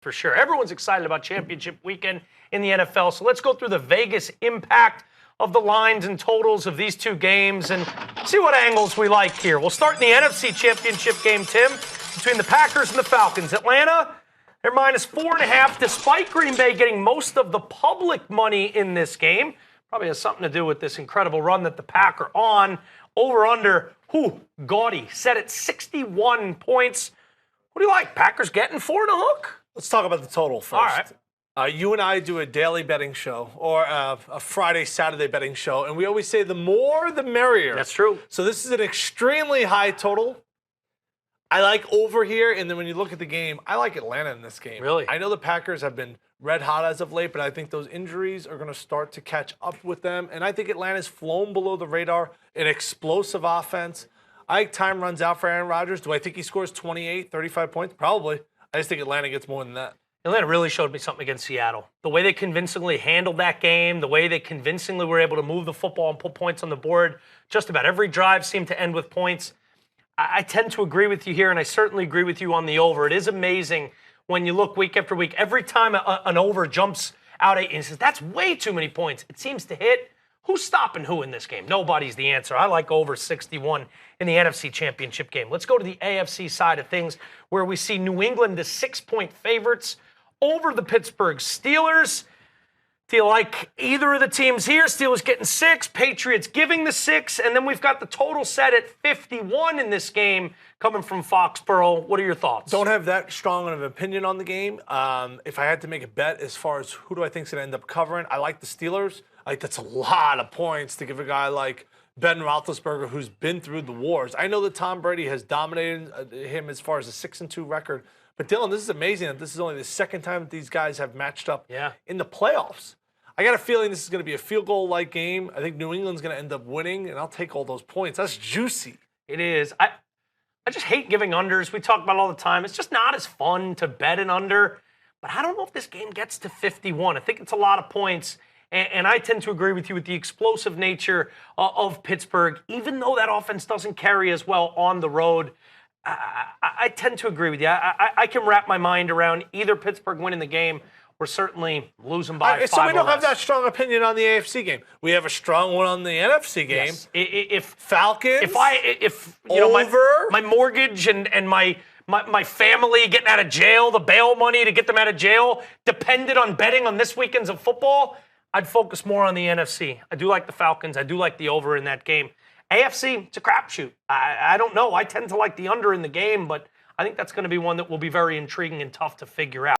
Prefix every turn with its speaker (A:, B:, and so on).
A: For sure. Everyone's excited about championship weekend in the NFL. So let's go through the Vegas impact of the lines and totals of these two games and see what angles we like here. We'll start in the NFC Championship game, Tim, between the Packers and the Falcons. Atlanta, they're minus 4.5, despite Green Bay getting most of the public money in this game. Probably has something to do with this incredible run that the Pack are on. Over-under, gaudy, set at 61 points. What do you like? Packers getting 4 and a hook?
B: Let's talk about the total first.
A: All right.
B: You and I do a daily betting show or a Friday, Saturday betting show, and we always say the more, the merrier.
A: That's true.
B: So this is an extremely high total. I like over here, and then when you look at the game, I like Atlanta in this game.
A: Really?
B: I know the Packers have been red hot as of late, but I think those injuries are going to start to catch up with them, and I think Atlanta's flown below the radar, an explosive offense. I think time runs out for Aaron Rodgers. Do I think he scores 28, 35 points? Probably. I just think Atlanta gets more than that.
A: Atlanta really showed me something against Seattle. The way they convincingly handled that game, the way they convincingly were able to move the football and put points on the board. Just about every drive seemed to end with points. I tend to agree with you here, and I certainly agree with you on the over. It is amazing when you look week after week. Every time an over jumps out at you and says, that's way too many points, it seems to hit. Who's stopping who in this game? Nobody's the answer. I like over 61 in the NFC Championship game. Let's go to the AFC side of things, where we see New England as 6-point favorites over the Pittsburgh Steelers. Do you like either of the teams here? Steelers getting 6, Patriots giving the 6, and then we've got the total set at 51 in this game coming from Foxborough. What are your thoughts?
B: Don't have that strong of an opinion on the game. If I had to make a bet as far as who do I think is going to end up covering, I like the Steelers. That's a lot of points to give a guy like Ben Roethlisberger, who's been through the wars. I know that Tom Brady has dominated him as far as a 6-2 record, but Dylan, this is amazing that this is only the second time that these guys have matched up in the playoffs. I got a feeling this is going to be a field goal-like game. I think New England's going to end up winning, and I'll take all those points. That's juicy.
A: It is. I just hate giving unders. We talk about it all the time. It's just not as fun to bet an under, but I don't know if this game gets to 51. I think it's a lot of points. And I tend to agree with you with the explosive nature of Pittsburgh. Even though that offense doesn't carry as well on the road, I tend to agree with you. I can wrap my mind around either Pittsburgh winning the game or certainly losing by 5
B: So we don't
A: or
B: have
A: less.
B: that strong opinion on the AFC game. We have a strong one on the NFC game.
A: Yes. If
B: Falcons,
A: if you know my mortgage and my family getting out of jail, the bail money to get them out of jail depended on betting on this weekend's of football, I'd focus more on the NFC. I do like the Falcons. I do like the over in that game. AFC, it's a crapshoot. I don't know. I tend to like the under in the game, but I think that's going to be one that will be very intriguing and tough to figure out.